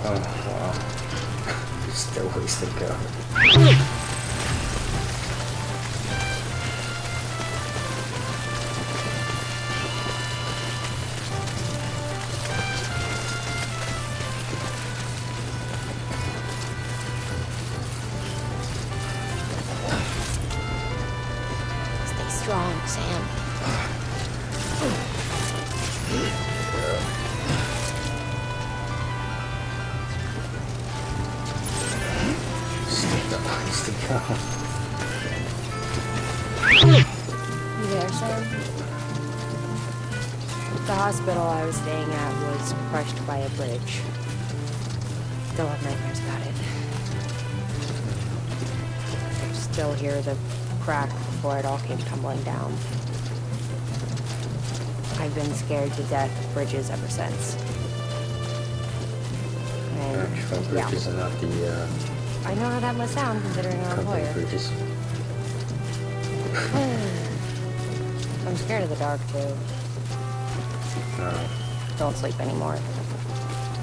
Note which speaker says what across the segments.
Speaker 1: Oh, wow. There's still ways to go.
Speaker 2: Stay strong, Sam.
Speaker 1: Still ways to go.
Speaker 2: You there, Sam? The hospital I was staying at was crushed by a bridge. Still have nightmares about it. I still hear the crack before it all came tumbling down. I've been scared to death of bridges ever since. And,
Speaker 1: Actual bridges are not the
Speaker 2: I know how that must sound considering our
Speaker 1: company
Speaker 2: employer.
Speaker 1: bridges.
Speaker 2: I'm scared of the dark too.
Speaker 1: No.
Speaker 2: Don't sleep anymore.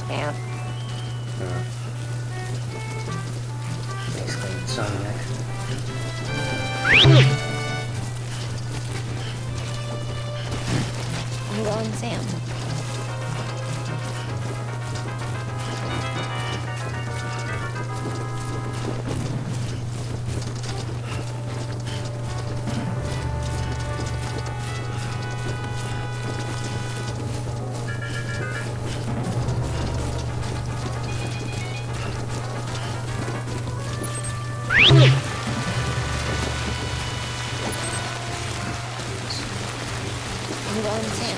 Speaker 2: Can't.
Speaker 1: No. Basically, insomniac.
Speaker 2: I'm going, Sam. I'm going, Sam.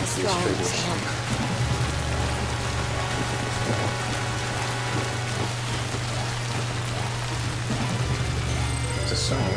Speaker 2: Stay strong, Sam.
Speaker 1: It's a song.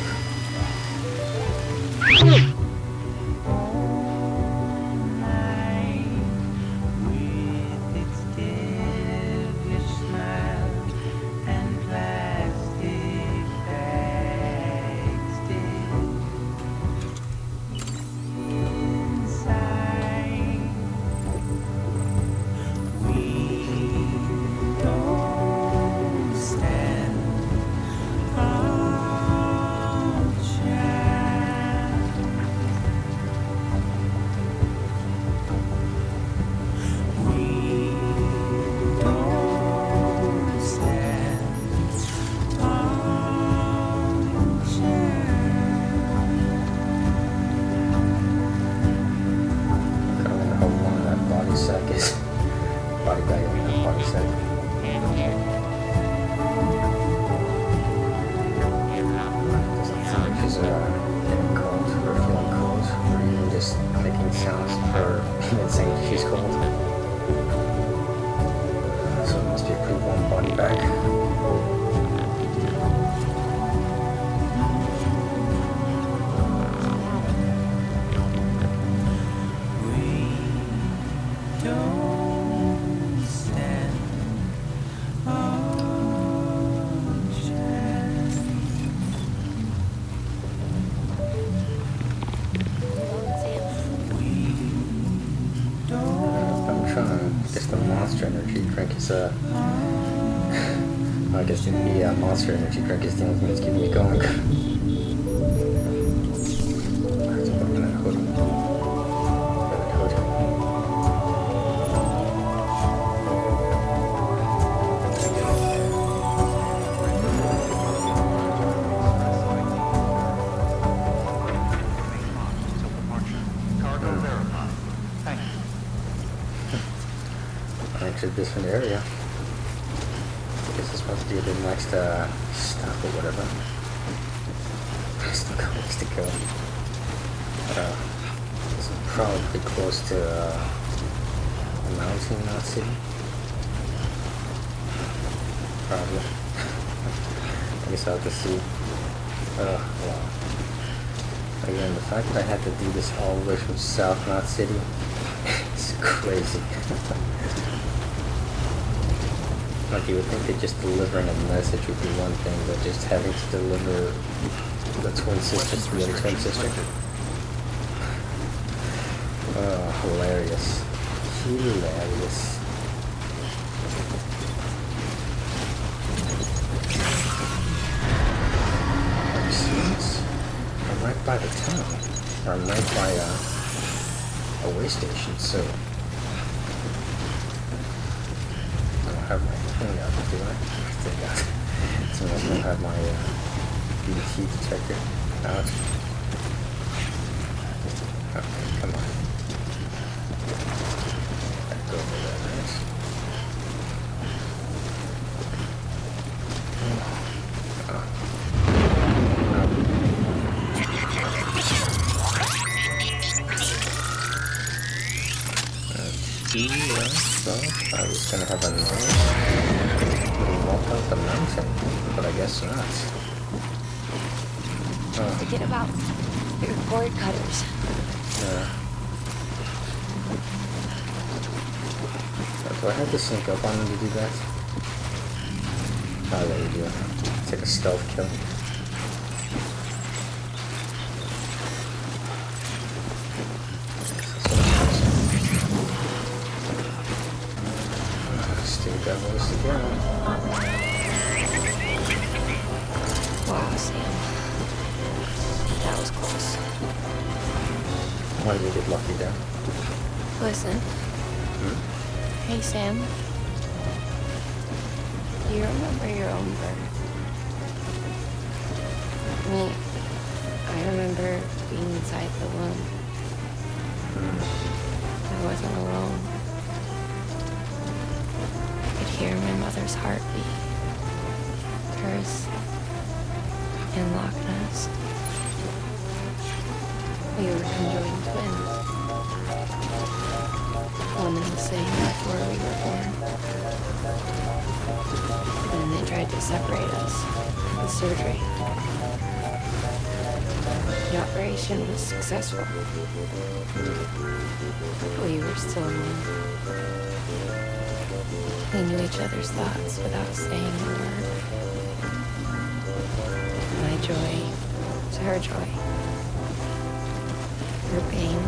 Speaker 1: I guess the Monster Energy drink is the only thing that's keeping me going. I entered this one area. This is supposed to be the next stop or whatever. Still got ways to go. This is probably close to a mountain, not city. Probably. I guess I'll have to see. Wow. Again, the fact that I had to do this all the way from South Knot City is crazy. Like, you would think that just delivering a message would be one thing, but just having to deliver the twin sister to the other twin sister. Oh, hilarious. Hilarious. Have you seen this? I'm right by the town. Or I'm right by a way station, so I don't have my thing out, do I? Thank God. So I don't have my BT detector out. Okay, come on. I'd go over there, right? So I was gonna have a nice little walk up the mountain, but I guess not.
Speaker 2: Forget about your cord cutters.
Speaker 1: Yeah. Do I have to sneak up on him to do that? Oh, yeah, you do. Take a stealth kill. Got ways to go.
Speaker 2: Wow, Sam. That was close.
Speaker 1: Why did you get lucky there?
Speaker 2: Listen. Hey, Sam. Do you remember your own birth? Me, I remember being inside the womb. I wasn't alone. Hear my mother's heartbeat, hers, and Loch Ness. We were conjoined twins, one and the same before we were born. Then they tried to separate us with surgery. The operation was successful. We were still one. We knew each other's thoughts without saying a word. My joy was her joy. Her pain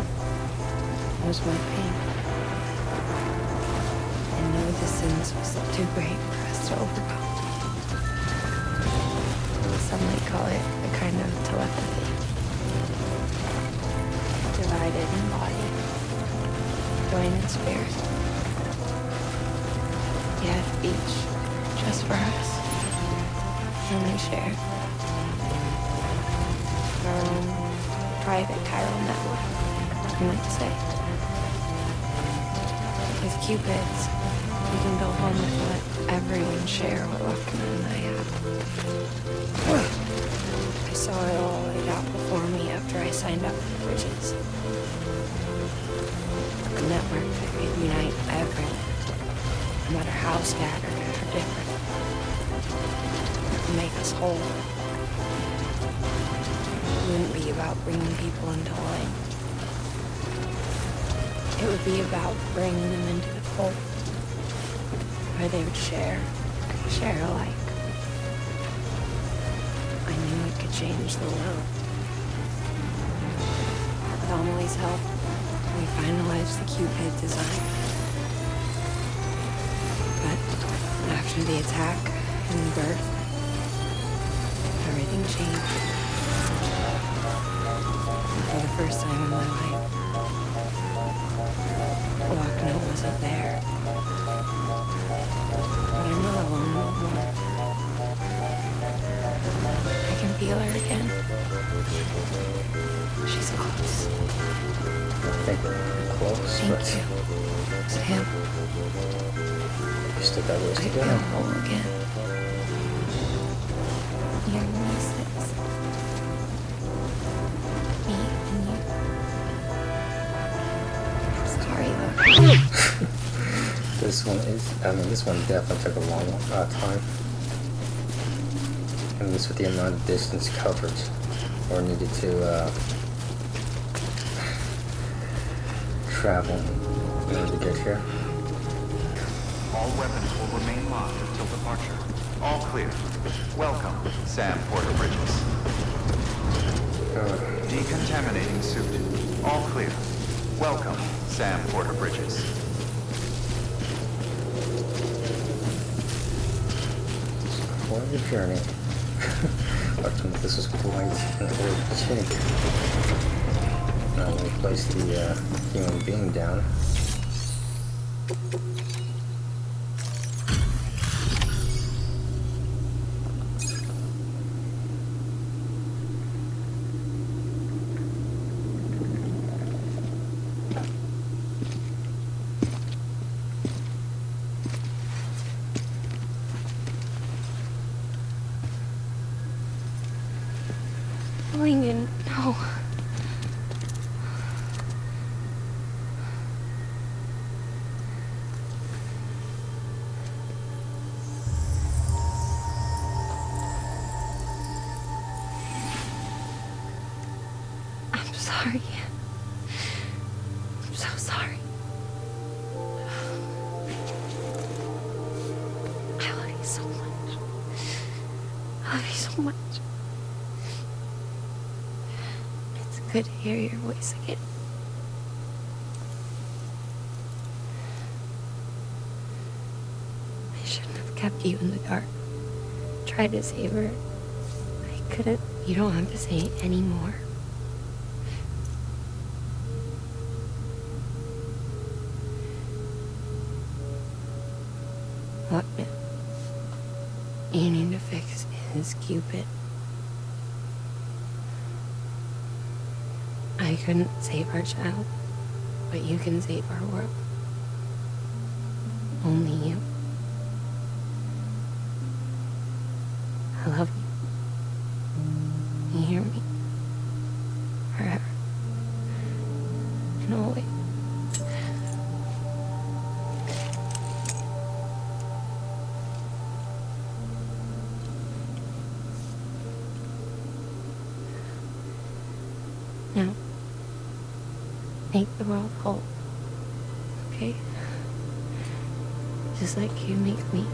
Speaker 2: was my pain. And no distance was too great for us to overcome. Some might call it a kind of telepathy. Divided in body, joined in spirit. Yet each just for us, and we shared our own private chiral network, you might say. With Cupids, we can build one that let everyone share what Lochner and I have. I saw it all laid out before me after I signed up for Bridges. A network that could unite everyone. No matter how scattered or different, to make us whole. It wouldn't be about bringing people into line. It would be about bringing them into the fold, where they would share alike. I knew it could change the world. With Amelie's help, we finalized the Cupid design. After the attack and the birth, everything changed. For the first time in my life, Lochner wasn't there. But I'm not alone no more. I can feel her again. She's close.
Speaker 1: I think we're close,
Speaker 2: Thank
Speaker 1: but
Speaker 2: you, Sam.
Speaker 1: You still got ways to
Speaker 2: I
Speaker 1: go.
Speaker 2: feel whole again. You're me six. Me and you. Sorry, look.
Speaker 1: This one definitely took a long time. And this with the amount of distance covered or needed to travel in order to get here.
Speaker 3: All weapons will remain locked until departure. All clear. Welcome, Sam Porter Bridges. Decontaminating suit. All clear. Welcome, Sam Porter Bridges.
Speaker 1: Quite a journey. This is quite an old chick. Now we place the human being down.
Speaker 2: Lincoln, no. I'm sorry. I'm so sorry. I love you so much. I love you so much. It's good to hear your voice again. I shouldn't have kept you in the dark. Tried to save her. I couldn't. You don't have to say it anymore. What you need to fix is Cupid. I couldn't save our child, but you can save our world. Only you. I love you. You hear me? Forever. And always. Now, make the world whole, okay? Just like you make me.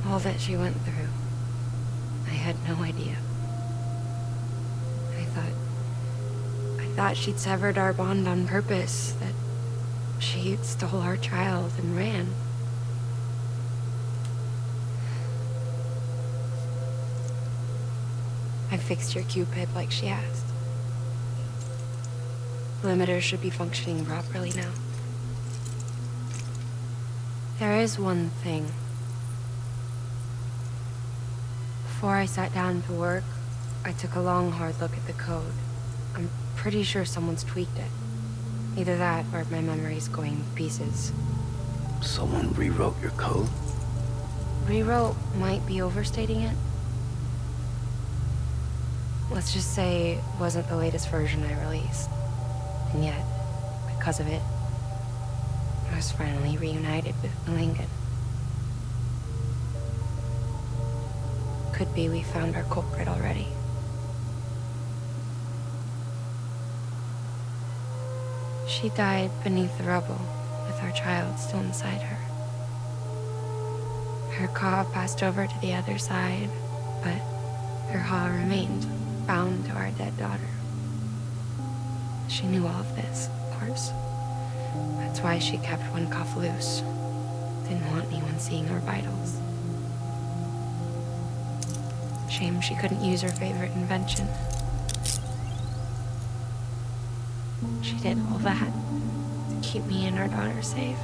Speaker 2: All that she went through, I had no idea. I thought she'd severed our bond on purpose, that she stole our child and ran. I fixed your Cupid like she asked. The limiter should be functioning properly now. There is one thing. Before I sat down to work, I took a long, hard look at the code. I'm pretty sure someone's tweaked it. Either that, or my memory's going to pieces.
Speaker 4: Someone rewrote your code?
Speaker 2: Rewrote might be overstating it. Let's just say it wasn't the latest version I released. And yet, because of it, I was finally reunited with Lincoln. Could be we found our culprit already. She died beneath the rubble, with our child still inside her. Her claw passed over to the other side, but her claw remained bound to our dead daughter. She knew all of this, of course. That's why she kept one cuff loose. Didn't want anyone seeing her vitals. Shame she couldn't use her favorite invention. She did all that to keep me and our daughter safe.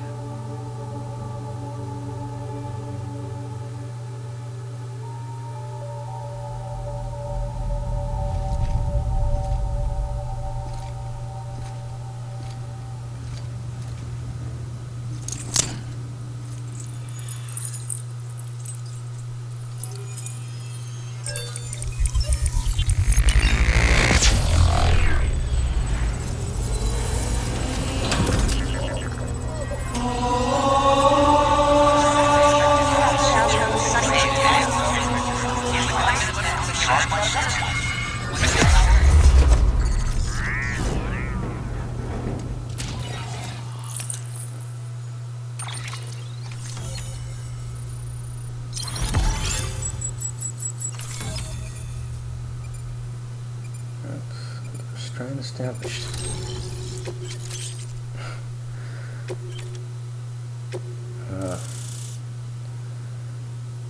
Speaker 1: Strand established.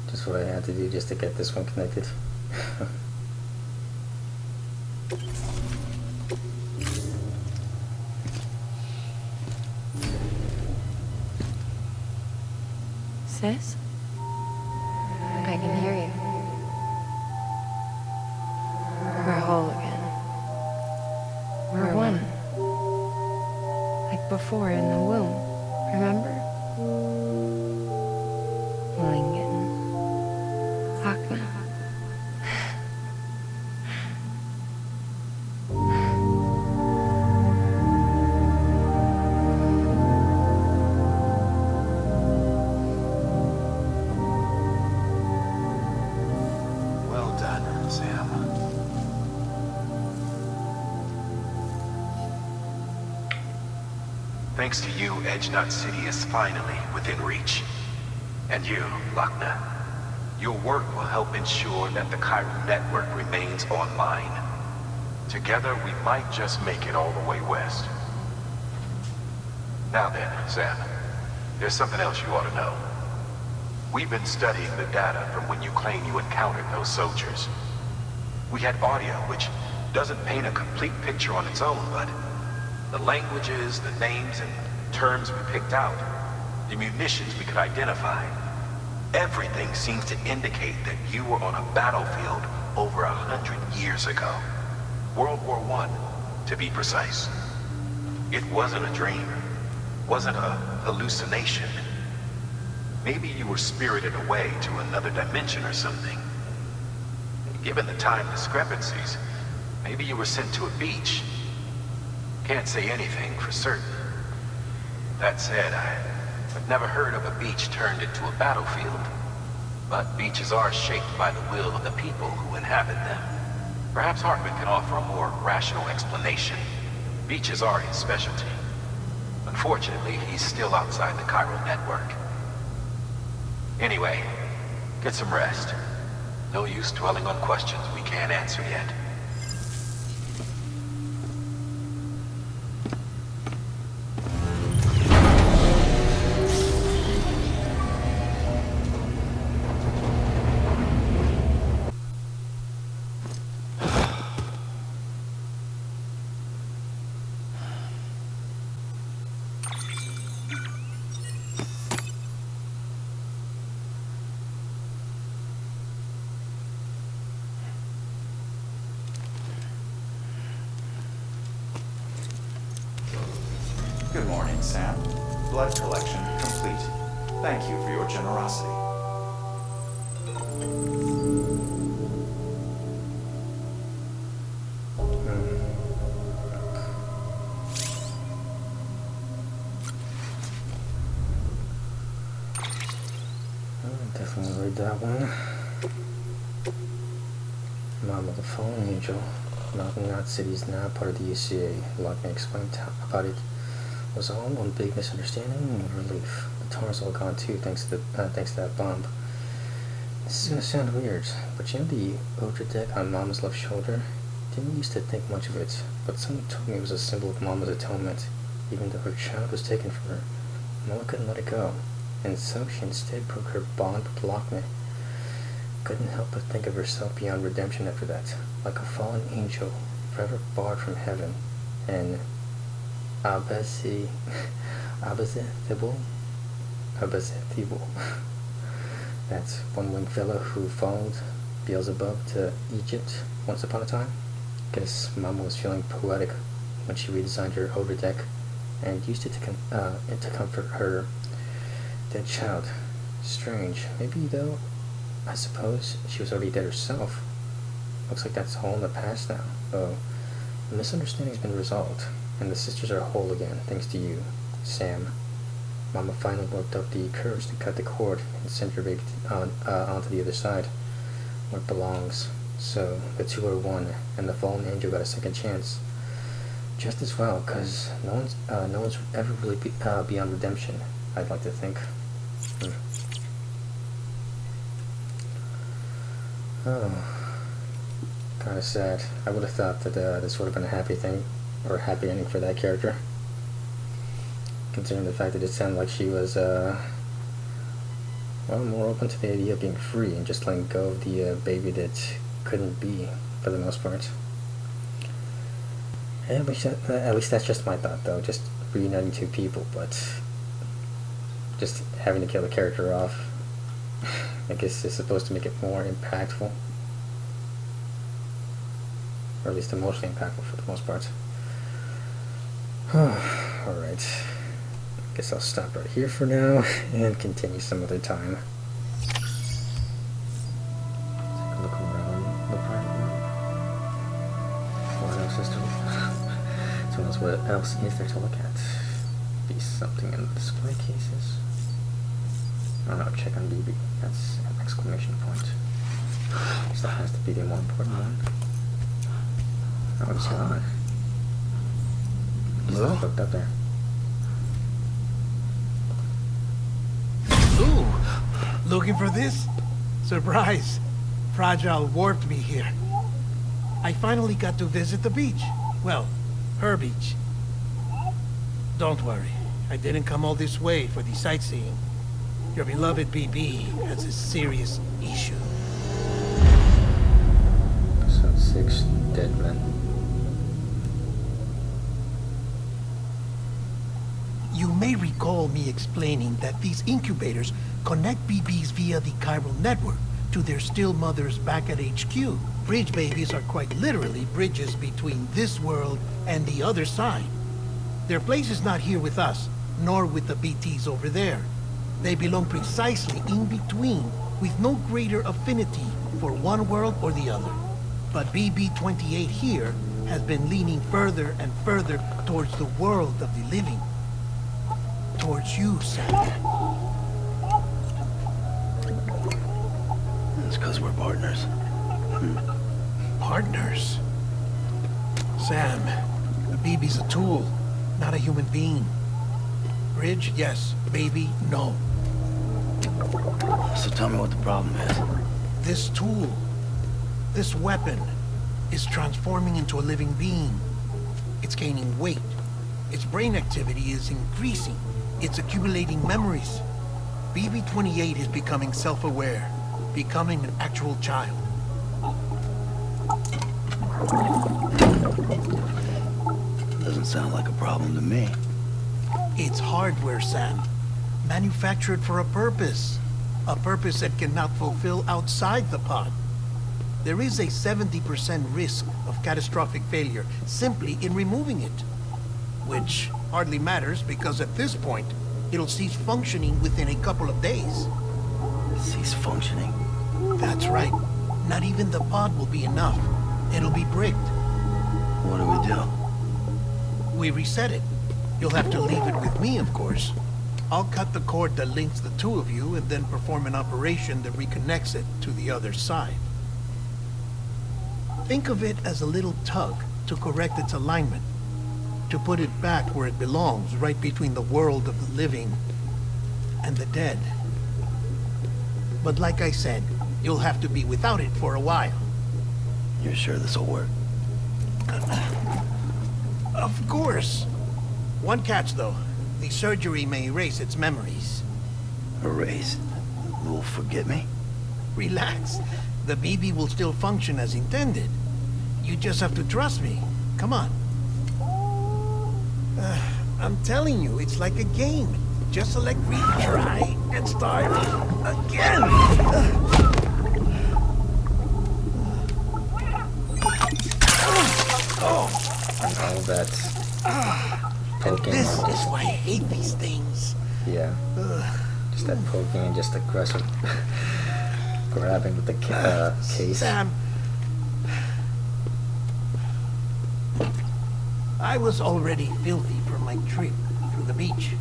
Speaker 1: Just what I had to do just to get this one connected.
Speaker 2: Sis? I can hear you. We're whole again. We're one. Like before in the womb, remember? Lincoln. Lochner.
Speaker 3: Well done, Sam. Thanks to you, Edgenut City is finally within reach. And you, Lochner. Your work will help ensure that the chiral network remains online. Together, we might just make it all the way west. Now then, Sam, there's something else you ought to know. We've been studying the data from when you claim you encountered those soldiers. We had audio which doesn't paint a complete picture on its own, but the languages, the names, and terms we picked out, the munitions we could identify, everything seems to indicate that you were on a battlefield over 100 years ago. World War I, to be precise. It wasn't a dream. Wasn't a hallucination. Maybe you were spirited away to another dimension or something. Given the time discrepancies, maybe you were sent to a beach. Can't say anything for certain. That said, I've never heard of a beach turned into a battlefield. But beaches are shaped by the will of the people who inhabit them. Perhaps Hartman can offer a more rational explanation. Beaches are his specialty. Unfortunately, he's still outside the chiral network. Anyway, get some rest. No use dwelling on questions we can't answer yet.
Speaker 5: Good morning, Sam. Blood collection complete. Thank you for your generosity.
Speaker 1: Definitely read that one. Mom of the Fallen Angel. Mountain Knot City is now part of the UCA. Lochner explained about it. Was all one big misunderstanding and relief. The tower's all gone too, thanks to that bomb. This is gonna sound weird, but you know the Odra deck on Mama's left shoulder? Didn't used to think much of it, but someone told me it was a symbol of Mama's atonement. Even though her child was taken from her, Mama couldn't let it go, and so she instead broke her bond with Lochner. Couldn't help but think of herself beyond redemption after that, like a fallen angel, forever barred from heaven, and Abazethable. That's one-winged fellow who followed Beelzebub to Egypt once upon a time. Guess Mama was feeling poetic when she redesigned her Odra deck and used it to comfort her dead child. Strange. Maybe though, I suppose she was already dead herself. Looks like that's all in the past now, though the misunderstanding's been resolved, and the sisters are whole again, thanks to you, Sam. Mama finally worked up the courage to cut the cord and send your baby onto the other side, where it belongs. So the two are one, and the fallen angel got a second chance. Just as well, because no one's ever really beyond redemption, I'd like to think. Oh, kind of sad. I would have thought that this would have been a happy thing, or a happy ending for that character. Considering the fact that it sounded like she was, well, more open to the idea of being free and just letting go of the baby that couldn't be, for the most part. At least that's just my thought, though. Just reuniting two people, but just having to kill the character off, I guess is supposed to make it more impactful, or at least emotionally impactful for the most part. Alright, guess I'll stop right here for now and continue some other time. Take a look around the private room. What else is to so what else is there to look at? Be something in the display cases. Oh no, check on BB. That's an exclamation point. Still has to be the more important one. Oh, it's not. He's not hooked up there.
Speaker 6: Ooh, looking for this? Surprise. Fragile warped me here. I finally got to visit the beach. Well, her beach. Don't worry, I didn't come all this way for the sightseeing. Your beloved BB has a serious issue.
Speaker 1: Episode 6, Dead Men.
Speaker 6: You may recall me explaining that these incubators connect BBs via the chiral network to their still mothers back at HQ. Bridge babies are quite literally bridges between this world and the other side. Their place is not here with us, nor with the BTs over there. They belong precisely in between, with no greater affinity for one world or the other. But BB-28 here has been leaning further and further towards the world of the living. Towards you, Sam.
Speaker 4: It's because we're partners.
Speaker 6: Partners? Sam, a BB's a tool, not a human being. Bridge, yes. Baby, no.
Speaker 4: So tell me what the problem is.
Speaker 6: This tool, this weapon, is transforming into a living being. It's gaining weight. Its brain activity is increasing. It's accumulating memories. BB-28 is becoming self-aware, becoming an actual child.
Speaker 4: Doesn't sound like a problem to me.
Speaker 6: It's hardware, Sam. Manufactured for a purpose. A purpose that cannot fulfill outside the pod. There is a 70% risk of catastrophic failure simply in removing it. Which hardly matters because at this point, it'll cease functioning within a couple of days.
Speaker 4: Cease functioning?
Speaker 6: That's right. Not even the pod will be enough. It'll be bricked.
Speaker 4: What do we do?
Speaker 6: We reset it. You'll have to leave it with me, of course. I'll cut the cord that links the two of you and then perform an operation that reconnects it to the other side. Think of it as a little tug to correct its alignment. To put it back where it belongs, right between the world of the living and the dead. But like I said, you'll have to be without it for a while.
Speaker 4: You're sure this'll work?
Speaker 6: Of course. One catch, though. The surgery may erase its memories.
Speaker 4: Erased? Will forget me?
Speaker 6: Relax. The BB will still function as intended. You just have to trust me. Come on. I'm telling you, it's like a game. Just select retry and start again.
Speaker 1: And all that poking.
Speaker 6: This is why I hate these things.
Speaker 1: Yeah. Just that poking and just aggressive grabbing with the case.
Speaker 6: Sam. I was already filthy from my trip through the beach.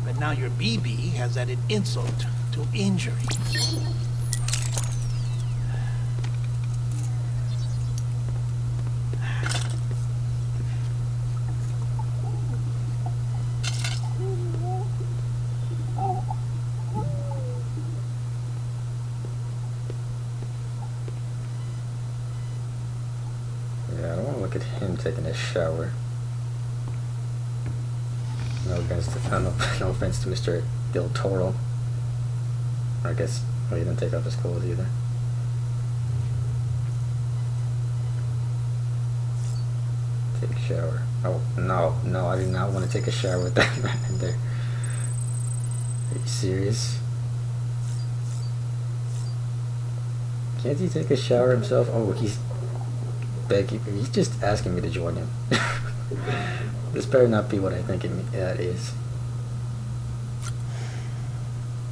Speaker 6: But now your BB has added insult to injury.
Speaker 1: look at him taking a shower. No offense to Mr. Del Toro. I guess he didn't take off his clothes either. Take a shower. Oh, no, I do not want to take a shower with that man in there. Are you serious? Can't he take a shower himself? Oh, he's begging. He's just asking me to join him. This better not be what I think it is.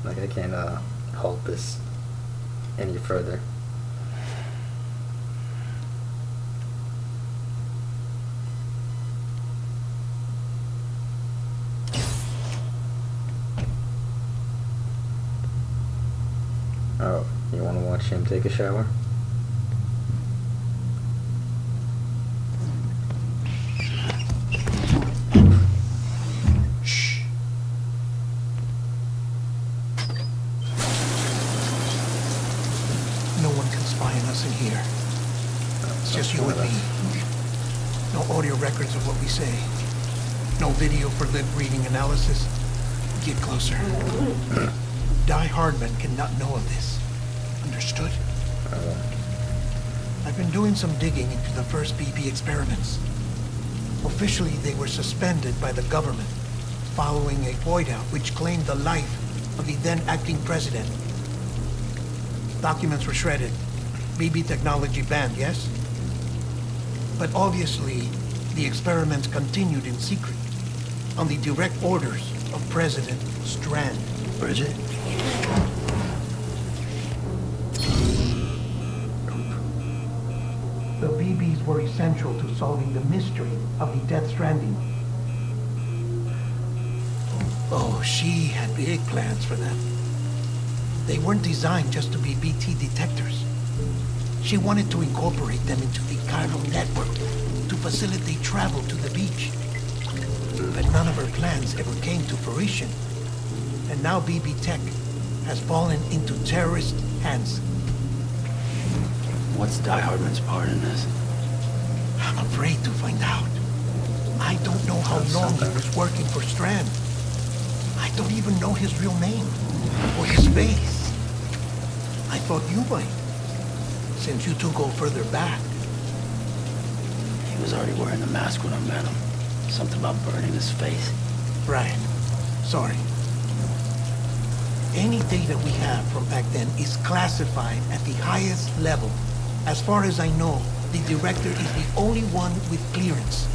Speaker 1: Like, I can't halt this any further. Oh, you want to watch him take a shower?
Speaker 6: Shh. No one can spy on us in here. It's just you and me. No audio records of what we say. No video for lip reading analysis. Get closer. Die Hardman cannot know of this. Understood? I've been doing some digging into the first BB experiments. Officially, they were suspended by the government following a void out which claimed the life of the then acting president. Documents were shredded. BB technology banned, yes? But obviously, the experiments continued in secret on the direct orders of President Strand.
Speaker 4: Bridget?
Speaker 6: The BBs were essential to solving the mystery of the Death Stranding. Oh, she had big plans for them. They weren't designed just to be BT detectors. She wanted to incorporate them into the chiral network to facilitate travel to the beach. But none of her plans ever came to fruition. And now BB Tech has fallen into terrorist hands.
Speaker 4: What's Die Hardman's part in this?
Speaker 6: I'm afraid to find out. I don't know how long he was working for Strand. I don't even know his real name or his face. I thought you might, since you two go further back.
Speaker 4: He was already wearing the mask when I met him. Something about burning his face.
Speaker 6: Right. Sorry. Any data we have from back then is classified at the highest level. As far as I know, the director is the only one with clearance.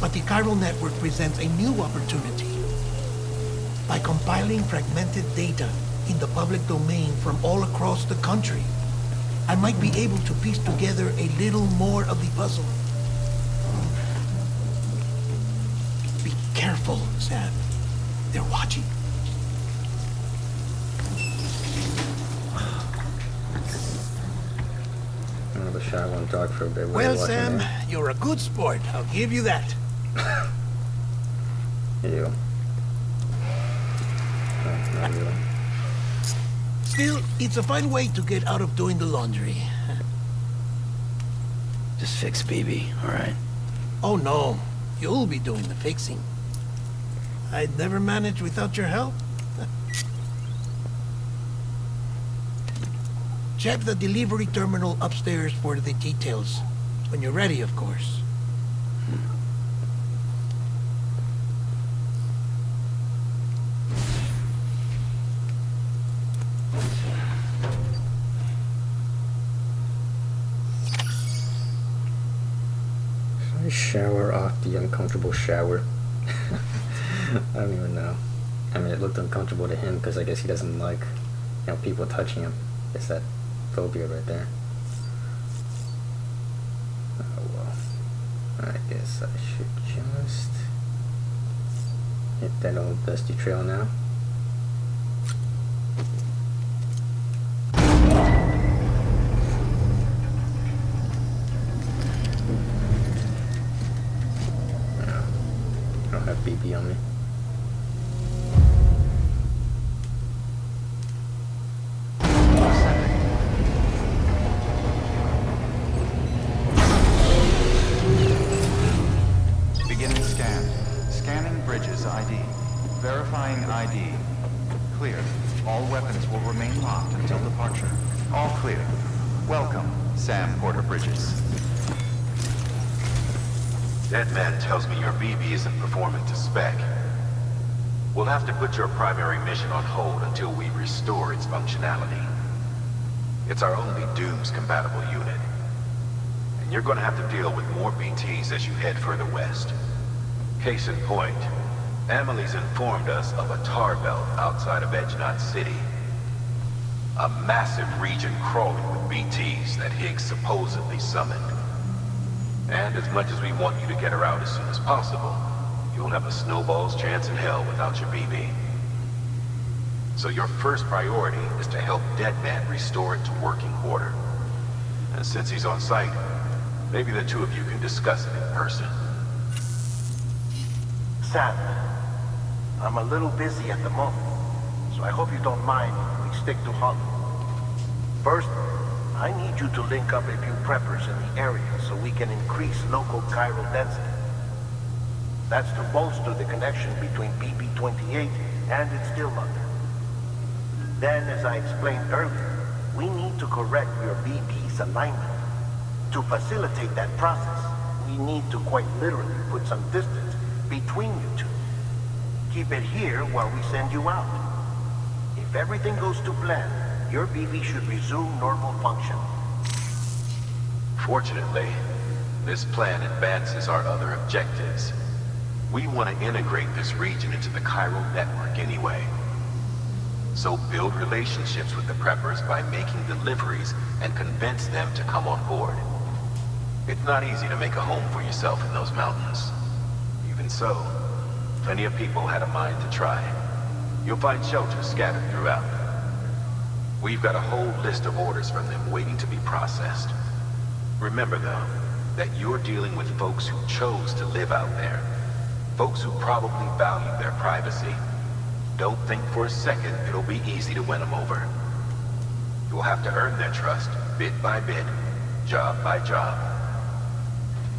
Speaker 6: But the chiral network presents a new opportunity. By compiling fragmented data in the public domain from all across the country, I might be able to piece together a little more of the puzzle. Be careful, Sam. They're watching.
Speaker 1: I wish I won't talk for a bit.
Speaker 6: Well, Sam, you're a good sport. I'll give you that.
Speaker 1: Ew. No, not really.
Speaker 6: Still, it's a fine way to get out of doing the laundry.
Speaker 4: Just fix BB, all right?
Speaker 6: Oh, no. You'll be doing the fixing. I'd never manage without your help. Check the delivery terminal upstairs for the details. When you're ready, of course.
Speaker 1: Should I shower off the uncomfortable shower? I don't even know. I mean, it looked uncomfortable to him because I guess he doesn't like, people touching him. It's that phobia right there. Oh well. I guess I should just hit that old dusty trail now. I don't have BB on me.
Speaker 5: ID. Verifying ID. Clear. All weapons will remain locked until departure. All clear. Welcome, Sam Porter Bridges.
Speaker 3: That man tells me your BB isn't performing to spec. We'll have to put your primary mission on hold until we restore its functionality. It's our only Dooms-compatible unit. And you're gonna have to deal with more BTs as you head further west. Case in point, Amelie's informed us of a tar belt outside of Edge Knot City. A massive region crawling with BTs that Higgs supposedly summoned. And as much as we want you to get her out as soon as possible, you'll have a snowball's chance in hell without your BB. So your first priority is to help Deadman restore it to working order. And since he's on site, maybe the two of you can discuss it in person.
Speaker 6: Sam, I'm a little busy at the moment, so I hope you don't mind if we stick to Holland. First, I need you to link up a few preppers in the area so we can increase local chiral density. That's to bolster the connection between BB-28 and its still mother. Then, as I explained earlier, we need to correct your BB's alignment. To facilitate that process, we need to quite literally put some distance between you two. Keep it here while we send you out. If everything goes to plan, your BB should resume normal function.
Speaker 3: Fortunately, this plan advances our other objectives. We want to integrate this region into the chiral network anyway. So build relationships with the preppers by making deliveries and convince them to come on board. It's not easy to make a home for yourself in those mountains. Even so, plenty of people had a mind to try. You'll find shelters scattered throughout. We've got a whole list of orders from them waiting to be processed. Remember, though, that you're dealing with folks who chose to live out there. Folks who probably value their privacy. Don't think for a second it'll be easy to win them over. You'll have to earn their trust, bit by bit, job by job.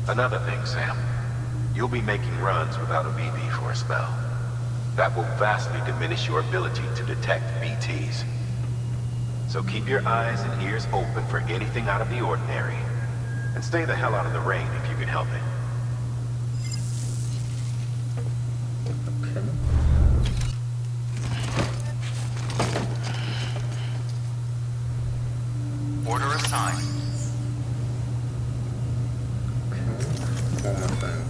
Speaker 3: Another thing, Sam. You'll be making runs without a BB for a spell. That will vastly diminish your ability to detect BTs. So keep your eyes and ears open for anything out of the ordinary. And stay the hell out of the rain if you can help it.
Speaker 1: Okay.
Speaker 5: Order assigned.
Speaker 1: Okay. One more thing.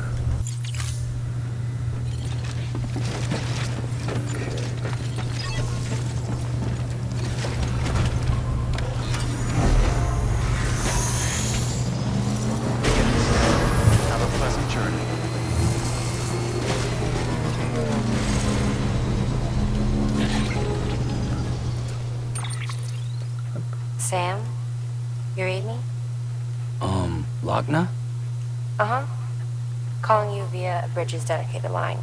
Speaker 5: Have a pleasant journey.
Speaker 2: Sam? You read me?
Speaker 4: Lochna?
Speaker 2: Uh-huh. Calling you via a Bridges dedicated line.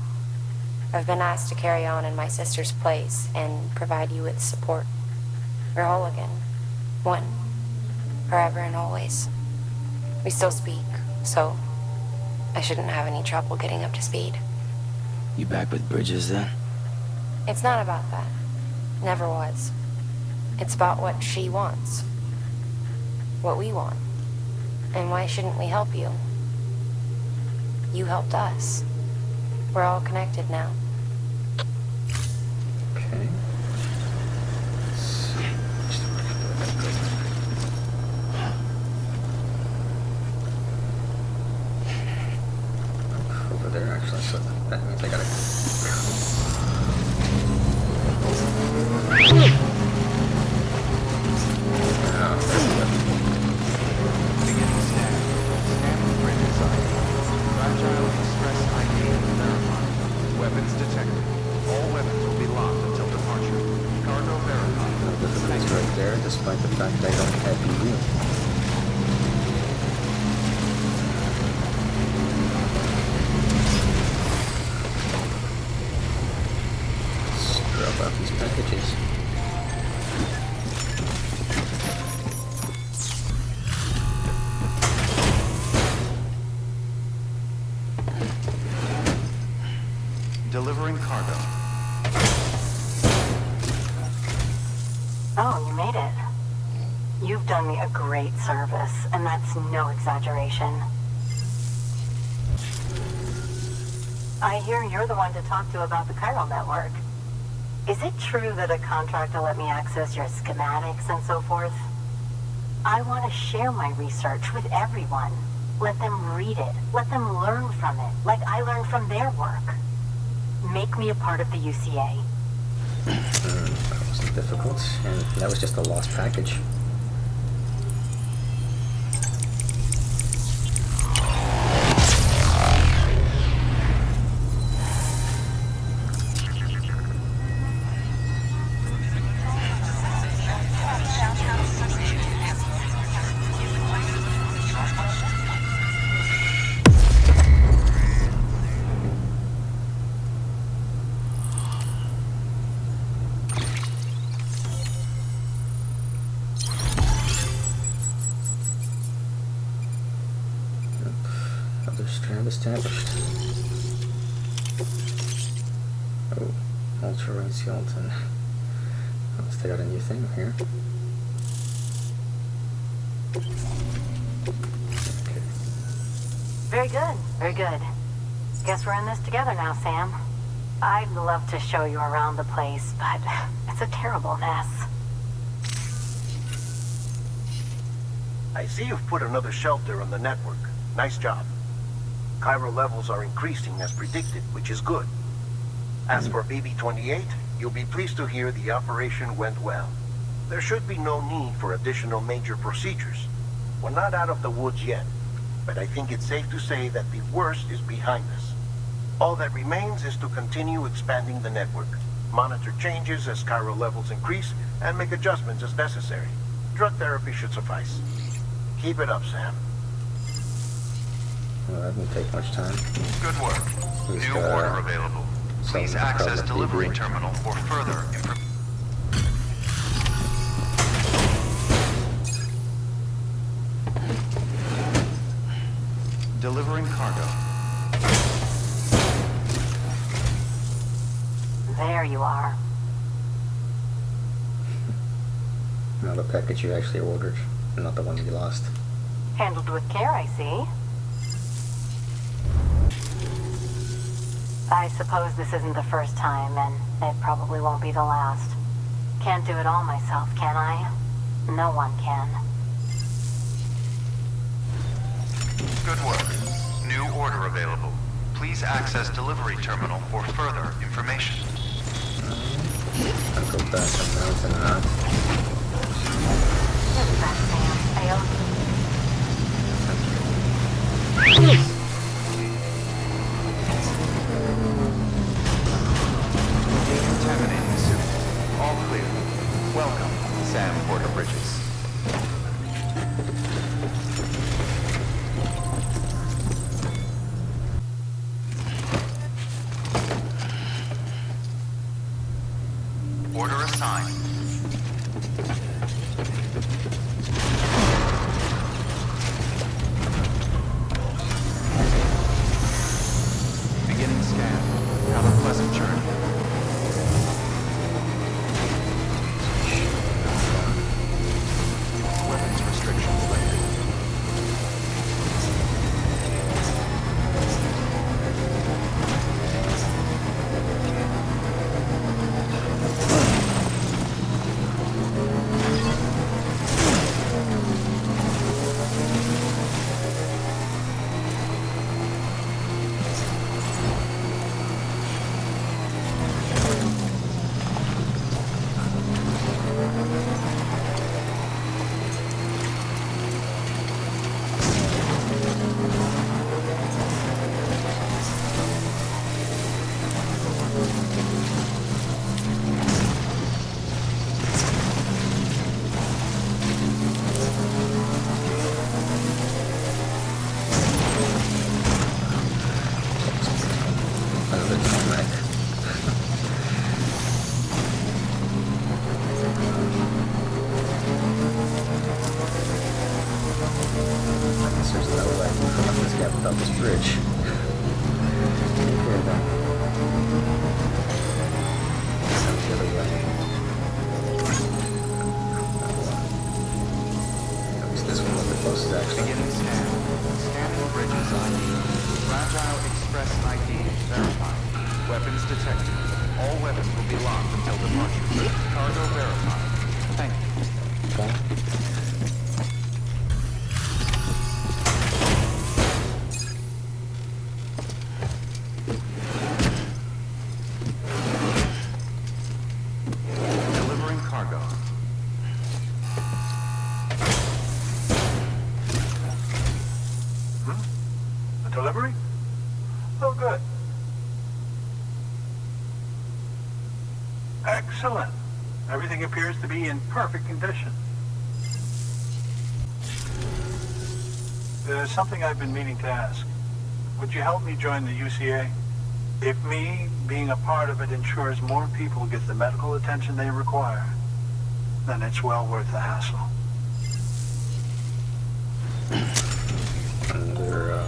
Speaker 2: I've been asked to carry on in my sister's place and provide you with support. We're whole again. One. Forever and always. We still speak, so I shouldn't have any trouble getting up to speed.
Speaker 4: You back with Bridges then?
Speaker 2: It's not about that. Never was. It's about what she wants. What we want. And why shouldn't we help you? You helped us. We're all connected now.
Speaker 1: Okay. Over there, actually, so that means I gotta.
Speaker 5: Beginning scan. Scan of Bridges ID. Fragile Express ID verified. Weapons detected. All weapons will be locked until departure. Cargo verified.
Speaker 1: It's right there, despite the fact that I don't have BB. Scrub out these packages.
Speaker 5: Delivering cargo.
Speaker 7: Oh, you made it. You've done me a great service, and that's no exaggeration. I hear you're the one to talk to about the chiral network. Is it true that a contractor let me access your schematics and so forth? I want to share my research with everyone. Let them read it. Let them learn from it, like I learned from their work. Make me a part of the UCA.
Speaker 1: That wasn't difficult, and that was just a lost package. Another strand established. Oh, ultra-right skeleton. Let's take out a new thing over here. Okay.
Speaker 7: Very good, very good. Guess we're in this together now, Sam. I'd love to show you around the place, but it's a terrible mess.
Speaker 6: I see you've put another shelter on the network. Nice job. Chiral levels are increasing as predicted, which is good. As for BB-28, you'll be pleased to hear the operation went well. There should be no need for additional major procedures. We're not out of the woods yet, but I think it's safe to say that the worst is behind us. All that remains is to continue expanding the network, monitor changes as chiral levels increase, and make adjustments as necessary. Drug therapy should suffice. Keep it up, Sam.
Speaker 1: Well, that didn't take much time.
Speaker 5: Good work.
Speaker 1: Who's
Speaker 5: New
Speaker 1: got,
Speaker 5: order available. Please
Speaker 1: something
Speaker 5: access
Speaker 1: called a
Speaker 5: delivery
Speaker 1: BB.
Speaker 5: terminal for further information. Delivering cargo.
Speaker 7: There you are.
Speaker 1: Now the package you actually ordered, not the one you lost.
Speaker 7: Handled with care, I see. I suppose this isn't the first time, and it probably won't be the last. Can't do it all myself, can I? No one can.
Speaker 5: Good work. New order available. Please access delivery terminal for further information.
Speaker 1: I'll go back and mountain that.
Speaker 7: Here's that, Sam. I owe you.
Speaker 5: Decontaminating the suit. All clear. Welcome, Sam Porter Bridges. Order assigned. Beginning scan. Have a pleasant journey. Weapons restrictions lifted.
Speaker 1: Another tarmac. I guess there's no way we can let this guy without this bridge. Okay then. excellent.
Speaker 5: Beginning scan. Scanning bridges ID. Fragile Express ID verified. Weapons detected. All weapons will be locked until departure. Cargo verified. Thank you.
Speaker 1: Okay.
Speaker 5: Delivering cargo.
Speaker 8: A delivery? Oh, good. Excellent. Everything appears to be in perfect condition. There's something I've been meaning to ask. Would you help me join the UCA? If me being a part of it ensures more people get the medical attention they require, then it's well worth the hassle.
Speaker 1: Another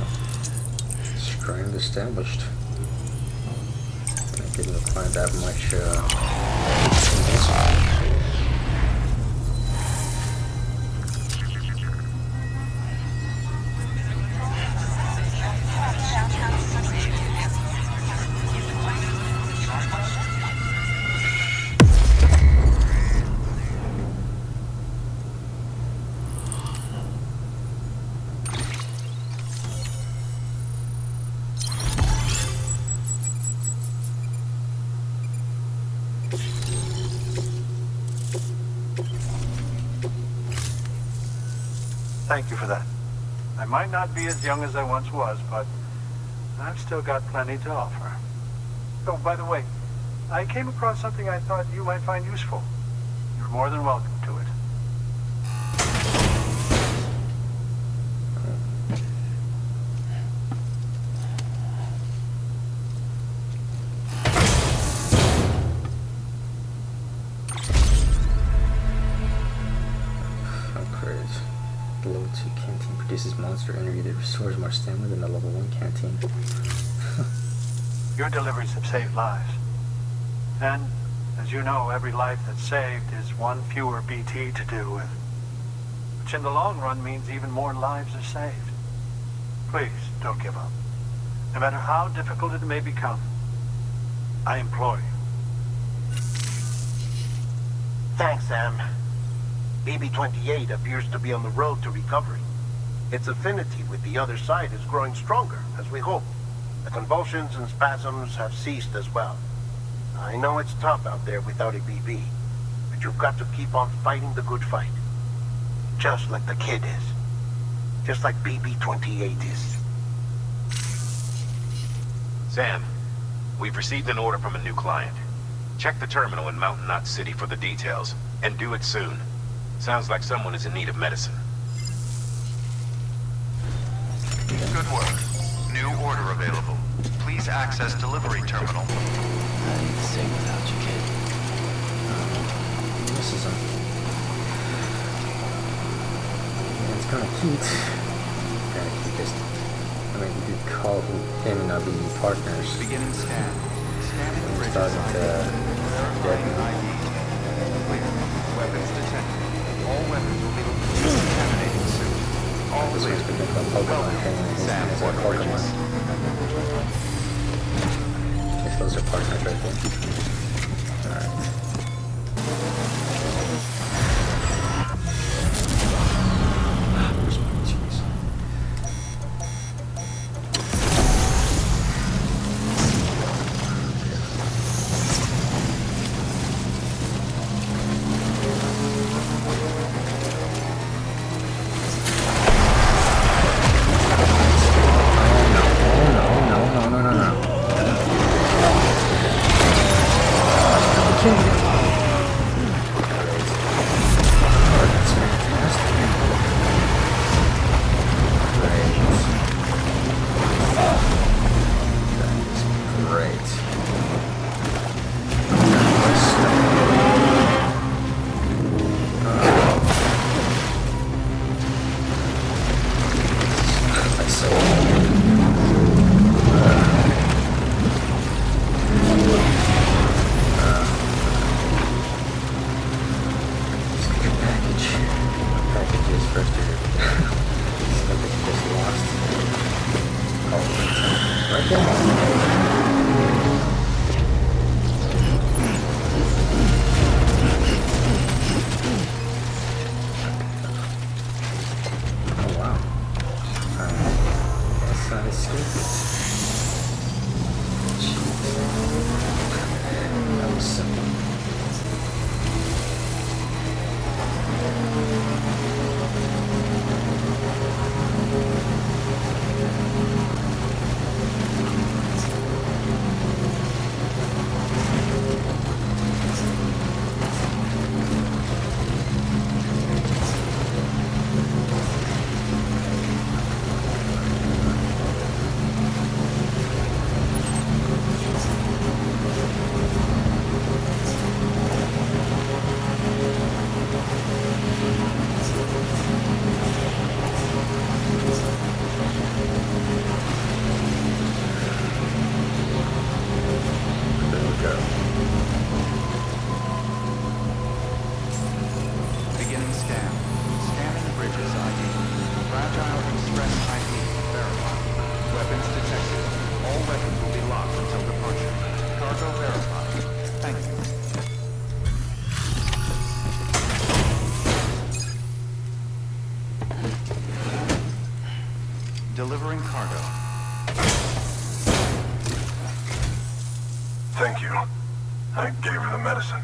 Speaker 1: strand established. Not giving the client that much investment.
Speaker 8: Thank you for that. I might not be as young as I once was, but I've still got plenty to offer. Oh, by the way, I came across something I thought you might find useful. You're more than welcome to it.
Speaker 1: Upgrades. The level 2 canteen produces monster energy that restores more stamina than the level 1 canteen.
Speaker 8: Your deliveries have saved lives. And, as you know, every life that's saved is one fewer BT to deal with. Which in the long run means even more lives are saved. Please, don't give up. No matter how difficult it may become, I implore you.
Speaker 9: Thanks, Sam. BB-28 appears to be on the road to recovery. Its affinity with the other side is growing stronger, as we hope. The convulsions and spasms have ceased as well. I know it's tough out there without a BB, but you've got to keep on fighting the good fight. Just like the kid is. Just like BB-28 is.
Speaker 3: Sam, we've received an order from a new client. Check the terminal in Mountain Knot City for the details, and do it soon. Sounds like someone is in need of medicine.
Speaker 5: Good work. New order available. Please access delivery terminal.
Speaker 4: I need to sing without you, kid.
Speaker 1: This is it's kind of cute. Kind of cute. I mean, you could call him and be partners.
Speaker 5: Beginning scan. Scanning bridges
Speaker 1: Starting to
Speaker 5: verifying ID. Clear. Weapons detected. All weapons will be contaminated soon. All
Speaker 1: This
Speaker 5: clear.
Speaker 1: one's been a Pokemon thing.
Speaker 5: Sam
Speaker 1: It's a
Speaker 5: Fort
Speaker 1: Pokemon.
Speaker 5: Bridges.
Speaker 1: If those are partners right there. Alright. Where's my cheese? No. Oh wow. Alright. That's not escape. That was simple.
Speaker 5: Beginning scan. Scanning bridges ID. Fragile Express ID verified. Weapons detected. All weapons will be locked until departure. Cargo verified. Thank you. Delivering cargo.
Speaker 3: Thank you. I gave her the medicine.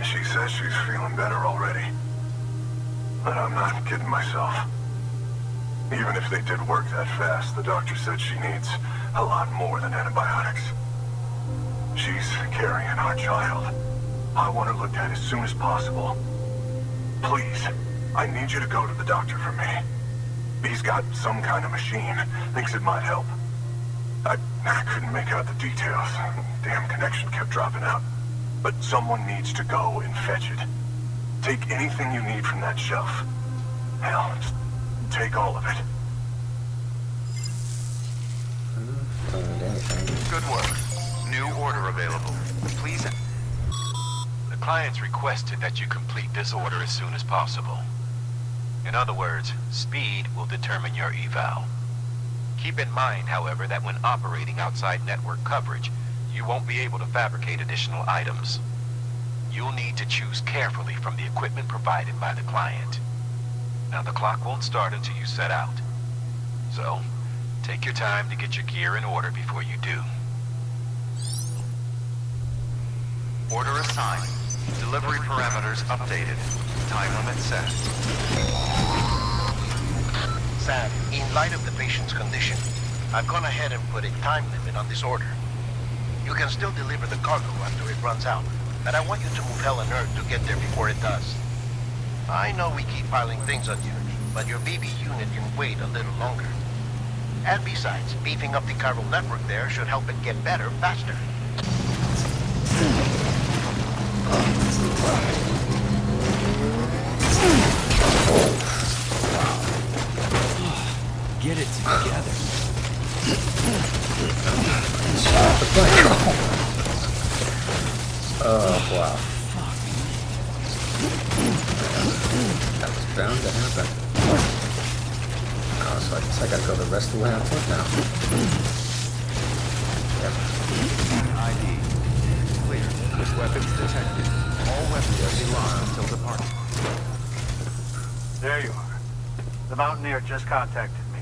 Speaker 3: She says she's feeling better already. But I'm not kidding myself. Even if they did work that fast, the doctor said she needs a lot more than antibiotics. She's carrying our child. I want her looked at as soon as possible. Please, I need you to go to the doctor for me. He's got some kind of machine. Thinks it might help. I couldn't make out the details. Damn connection kept dropping out. But someone needs to go and fetch it. Take anything you need from that shelf. Hell, just take all of it. Good work. New order available. Please. The client's requested that you complete this order as soon as possible. In other words, speed will determine your eval. Keep in mind, however, that when operating outside network coverage, you won't be able to fabricate additional items. You'll need to choose carefully from the equipment provided by the client. Now, the clock won't start until you set out. So, take your time to get your gear in order before you do. Order assigned. Delivery parameters updated. Time limit set.
Speaker 9: Sam, in light of the patient's condition, I've gone ahead and put a time limit on this order. You can still deliver the cargo after it runs out, but I want you to move hell and earth to get there before it does. I know we keep piling things on you, but your BB unit can wait a little longer. And besides, beefing up the chiral network there should help it get better faster.
Speaker 4: Get it together.
Speaker 1: Oh, wow. That was bound to happen. Oh, so I guess I gotta go the rest of the way on foot now. Yep.
Speaker 5: ID. Clear. Weapons detected. All weapons will be locked until departure.
Speaker 8: There you are. The Mountaineer just contacted me.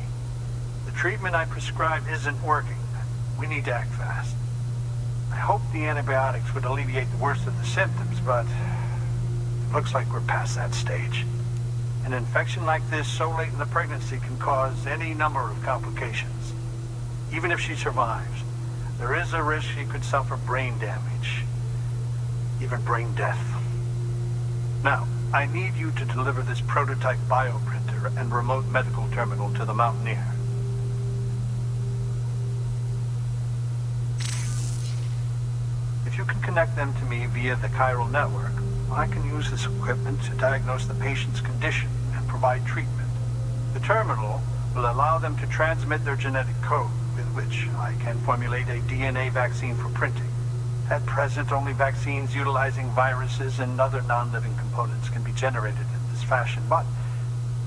Speaker 8: The treatment I prescribed isn't working. We need to act fast. I hoped the antibiotics would alleviate the worst of the symptoms, but it looks like we're past that stage. An infection like this so late in the pregnancy can cause any number of complications. Even if she survives, there is a risk she could suffer brain damage, even brain death. Now, I need you to deliver this prototype bioprinter and remote medical terminal to the Mountaineer. If you can connect them to me via the chiral network, I can use this equipment to diagnose the patient's condition and provide treatment. The terminal will allow them to transmit their genetic code, with which I can formulate a DNA vaccine for printing. At present, only vaccines utilizing viruses and other non-living components can be generated in this fashion, but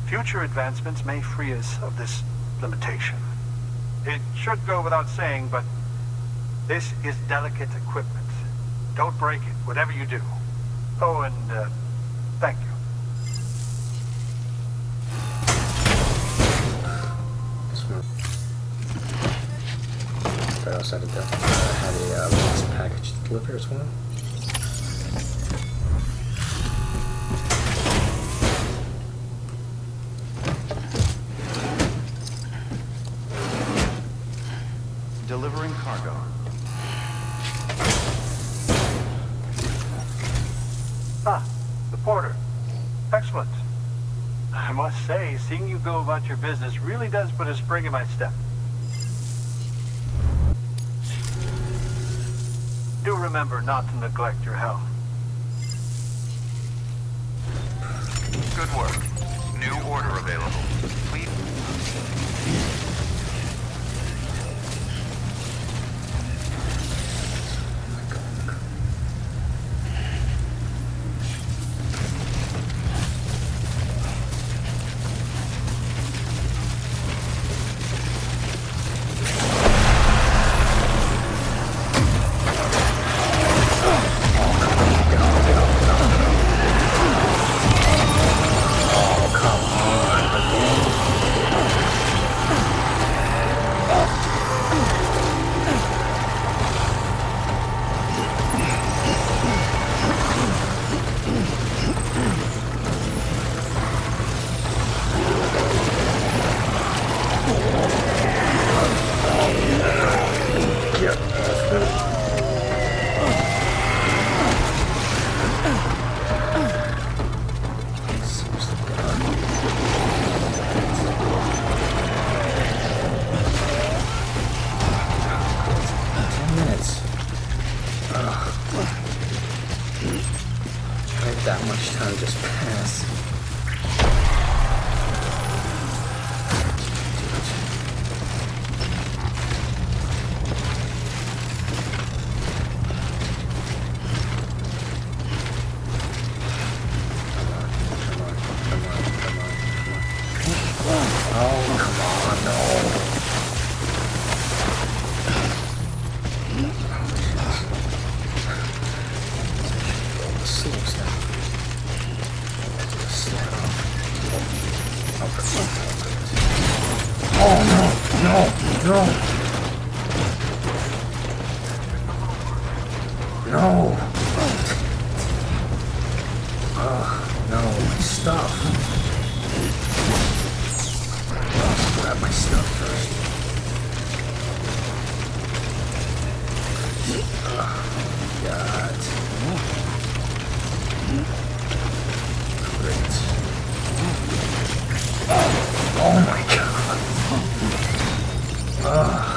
Speaker 8: future advancements may free us of this limitation. It should go without saying, but this is delicate equipment. Don't break it, whatever you do. Oh, and thank you.
Speaker 1: I also had a box package to deliver as well.
Speaker 5: Delivering cargo.
Speaker 8: Ah, the porter. Excellent. I must say, seeing you go about your business really does put a spring in my step. Do remember not to neglect your health.
Speaker 3: Good work. New order available. Please. That much time just pass. Oh, come on, no. Oh no, no, no. No. No, my stuff. Grab my stuff first. God. Great. Oh my God.